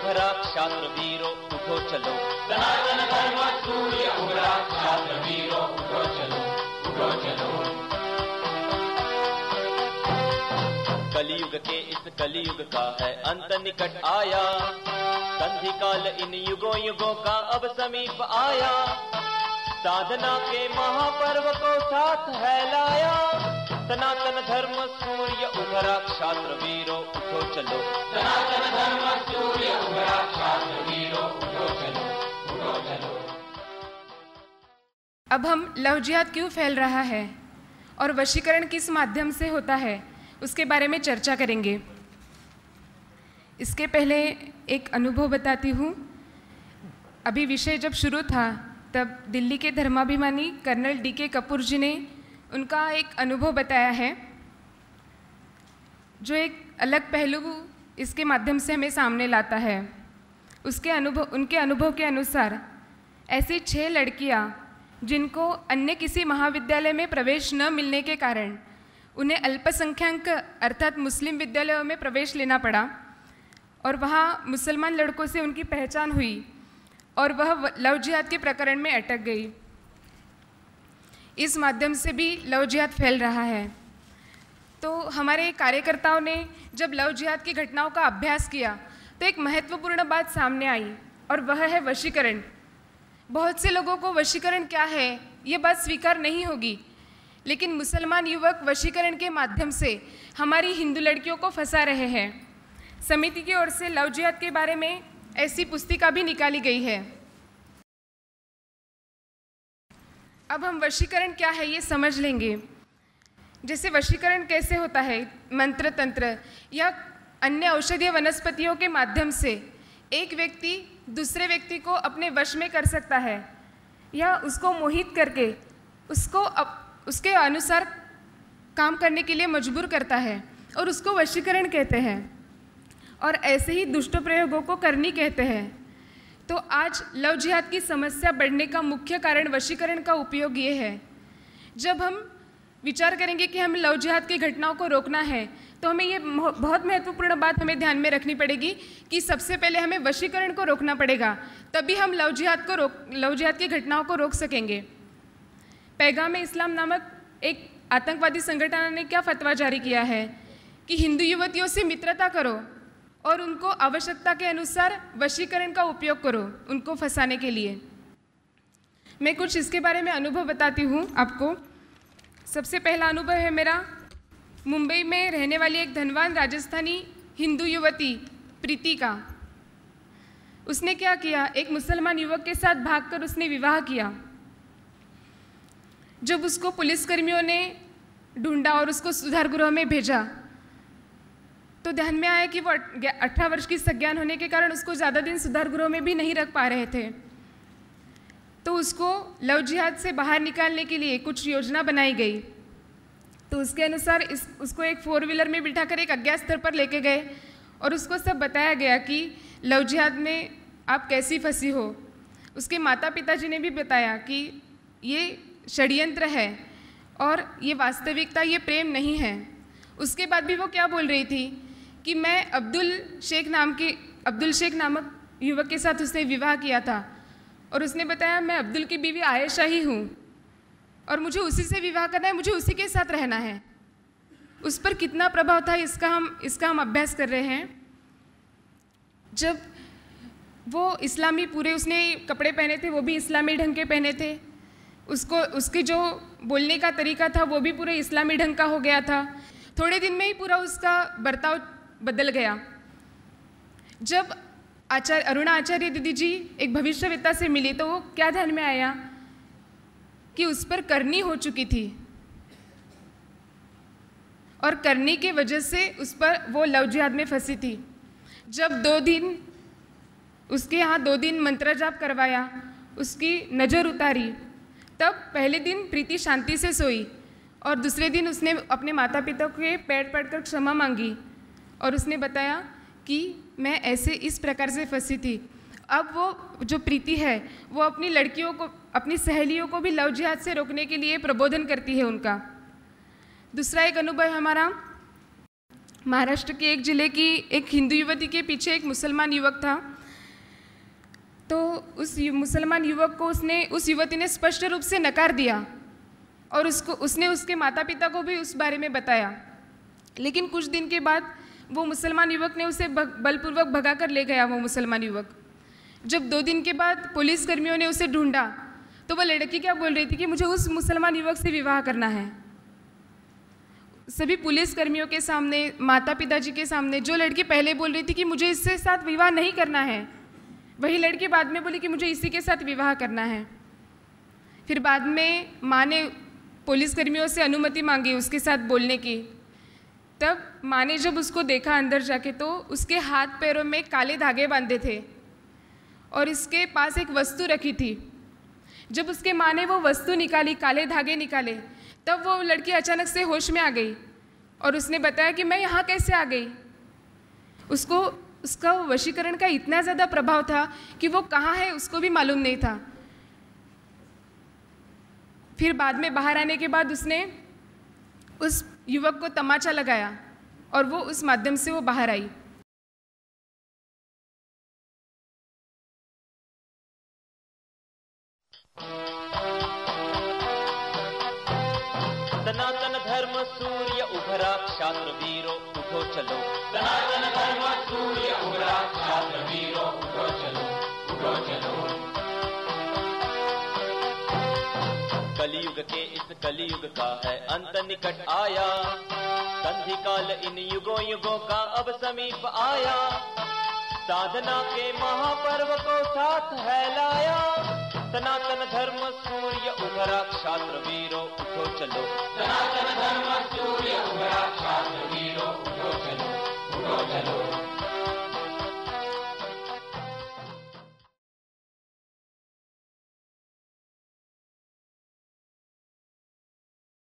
उभरा क्षात्र वीरो उठो चलो, सनातन धर्म सूर्य उभरा क्षात्र वीरो उठो चलो, उठो चलो। कलियुग के इस कलियुग का है अंत निकट आया, संधि काल इन युगों युगों का अब समीप आया, साधना के महापर्व को साथ है लाया, सनातन धर्म सूर्य उभरा क्षात्र वीरो उठो चलो, सनातन धर्म सूर्य उभरा क्षात्र वीरो उठो चलो, उठो चलो। अब हम लव जिहाद क्यों फैल रहा है और वशीकरण किस माध्यम से होता है उसके बारे में चर्चा करेंगे। इसके पहले एक अनुभव बताती हूँ। अभी विषय जब शुरू था तब दिल्ली के धर्माभिमानी कर्नल D.K. कपूर जी ने उनका एक अनुभव बताया है, जो एक अलग पहलू इसके माध्यम से हमें सामने लाता है। उनके अनुभव के अनुसार ऐसी 6 लड़कियां जिनको अन्य किसी महाविद्यालय में प्रवेश न मिलने के कारण उन्हें अल्पसंख्यक अर्थात मुस्लिम विद्यालयों में प्रवेश लेना पड़ा और वहाँ मुसलमान लड़कों से उनकी पहचान हुई और वह लव जिहाद के प्रकरण में अटक गई। इस माध्यम से भी लव जिहाद फैल रहा है। तो हमारे कार्यकर्ताओं ने जब लव जिहाद की घटनाओं का अभ्यास किया तो एक महत्वपूर्ण बात सामने आई और वह है वशीकरण। बहुत से लोगों को वशीकरण क्या है ये बात स्वीकार नहीं होगी, लेकिन मुसलमान युवक वशीकरण के माध्यम से हमारी हिंदू लड़कियों को फंसा रहे हैं। समिति की ओर से लव जिहाद के बारे में ऐसी पुस्तिका भी निकाली गई है। अब हम वशीकरण क्या है ये समझ लेंगे। जैसे वशीकरण कैसे होता है, मंत्र तंत्र या अन्य औषधीय वनस्पतियों के माध्यम से एक व्यक्ति दूसरे व्यक्ति को अपने वश में कर सकता है या उसको मोहित करके उसको उसके अनुसार काम करने के लिए मजबूर करता है और उसको वशीकरण कहते हैं। और ऐसे ही दुष्ट प्रयोगों को करनी कहते हैं। तो आज लव जिहाद की समस्या बढ़ने का मुख्य कारण वशीकरण का उपयोग ये है। जब हम विचार करेंगे कि हमें लव जिहाद की घटनाओं को रोकना है तो हमें ये बहुत महत्वपूर्ण बात हमें ध्यान में रखनी पड़ेगी कि सबसे पहले हमें वशीकरण को रोकना पड़ेगा, तभी हम लव जिहाद की घटनाओं को रोक सकेंगे। पैगाम इस्लाम नामक एक आतंकवादी संगठन ने क्या फतवा जारी किया है कि हिंदू युवतियों से मित्रता करो और उनको आवश्यकता के अनुसार वशीकरण का उपयोग करो उनको फंसाने के लिए। मैं कुछ इसके बारे में अनुभव बताती हूँ आपको। सबसे पहला अनुभव है मेरा मुंबई में रहने वाली एक धनवान राजस्थानी हिंदू युवती प्रीति का। उसने क्या किया, एक मुसलमान युवक के साथ भागकर उसने विवाह किया। जब उसको पुलिसकर्मियों ने ढूंढा और उसको सुधार गृह में भेजा तो ध्यान में आया कि वो 18 वर्ष की संज्ञान होने के कारण उसको ज़्यादा दिन सुधार गृह में भी नहीं रख पा रहे थे। तो उसको लव जिहाद से बाहर निकालने के लिए कुछ योजना बनाई गई। तो उसके अनुसार उसको एक 4 व्हीलर में बिठाकर एक अज्ञात स्थल पर लेके गए और उसको सब बताया गया कि लव जिहाद में आप कैसी फंसी हो। उसके माता पिताजी ने भी बताया कि ये षड्यंत्र है और ये वास्तविकता, ये प्रेम नहीं है। उसके बाद भी वो क्या बोल रही थी कि मैं अब्दुल शेख नामक युवक के साथ उसने विवाह किया था और उसने बताया मैं अब्दुल की बीवी आयशा ही हूँ और मुझे उसी से विवाह करना है, मुझे उसी के साथ रहना है। उस पर कितना प्रभाव था इसका हम अभ्यास कर रहे हैं। जब वो इस्लामी पूरे उसने कपड़े पहने थे वो भी इस्लामी ढंग के पहने थे, उसके जो बोलने का तरीका था वो भी पूरे इस्लामी ढंग का हो गया था। थोड़े दिन में ही पूरा उसका बर्ताव बदल गया। जब अरुणा आचार्य दीदी जी एक भविष्यवेत्ता से मिली तो वो क्या ध्यान में आया कि उस पर करनी हो चुकी थी और करनी के वजह से उस पर वो लव जिहाद में फंसी थी। जब 2 दिन उसके यहाँ 2 दिन मंत्र जाप करवाया, उसकी नज़र उतारी, तब पहले दिन प्रीति शांति से सोई और दूसरे दिन उसने अपने माता पिता के पैर पड़कर क्षमा मांगी और उसने बताया कि मैं ऐसे इस प्रकार से फंसी थी। अब वो जो प्रीति है वो अपनी लड़कियों को, अपनी सहेलियों को भी लव जिहाद से रोकने के लिए प्रबोधन करती है उनका। दूसरा एक अनुभव हमारा महाराष्ट्र के एक जिले की एक हिंदू युवती के पीछे एक मुसलमान युवक था तो उस मुसलमान युवक को उस युवती ने स्पष्ट रूप से नकार दिया और उसने उसके माता पिता को भी उस बारे में बताया। लेकिन कुछ दिन के बाद वो मुसलमान युवक ने उसे बलपूर्वक भगा कर ले गया। वो मुसलमान युवक जब 2 दिन के बाद पुलिस कर्मियों ने उसे ढूंढा तो वह लड़की क्या बोल रही थी कि मुझे उस मुसलमान युवक से विवाह करना है। सभी पुलिस कर्मियों के सामने, माता पिताजी के सामने, जो लड़की पहले बोल रही थी कि मुझे इससे साथ विवाह नहीं करना है, वही लड़की बाद में बोली कि मुझे इसी के साथ विवाह करना है। फिर बाद में माँ ने पुलिस कर्मियों से अनुमति मांगी उसके साथ बोलने की। तब माँ ने जब उसको देखा अंदर जाके तो उसके हाथ पैरों में काले धागे बांधे थे और इसके पास एक वस्तु रखी थी। जब उसके माँ ने वो वस्तु निकाली, काले धागे निकाले, तब वो लड़की अचानक से होश में आ गई और उसने बताया कि मैं यहाँ कैसे आ गई। उसका वशीकरण का इतना ज़्यादा प्रभाव था कि वो कहाँ है उसको भी मालूम नहीं था। फिर बाद में बाहर आने के बाद उसने उस युवक को तमाचा लगाया और वो उस माध्यम से वो बाहर आई। सनातन धर्म सूर्य उभरा, क्षात्र वीरों उठो चलो। सनातन धर्म सूर्य उभरा, क्षात्र वीरों उठो चलो, उठो चलो। कलियुग के इस कलियुग का है अंत निकट आया, संधि काल इन युगों युगों का अब समीप आया। साधना के महापर्व को साथ है लाया, सनातन धर्म सूर्य उभरा, क्षात्र वीरों उठो चलो। सनातन धर्म सूर्य उभरा, क्षात्र वीरों उठो चलो, उठो चलो।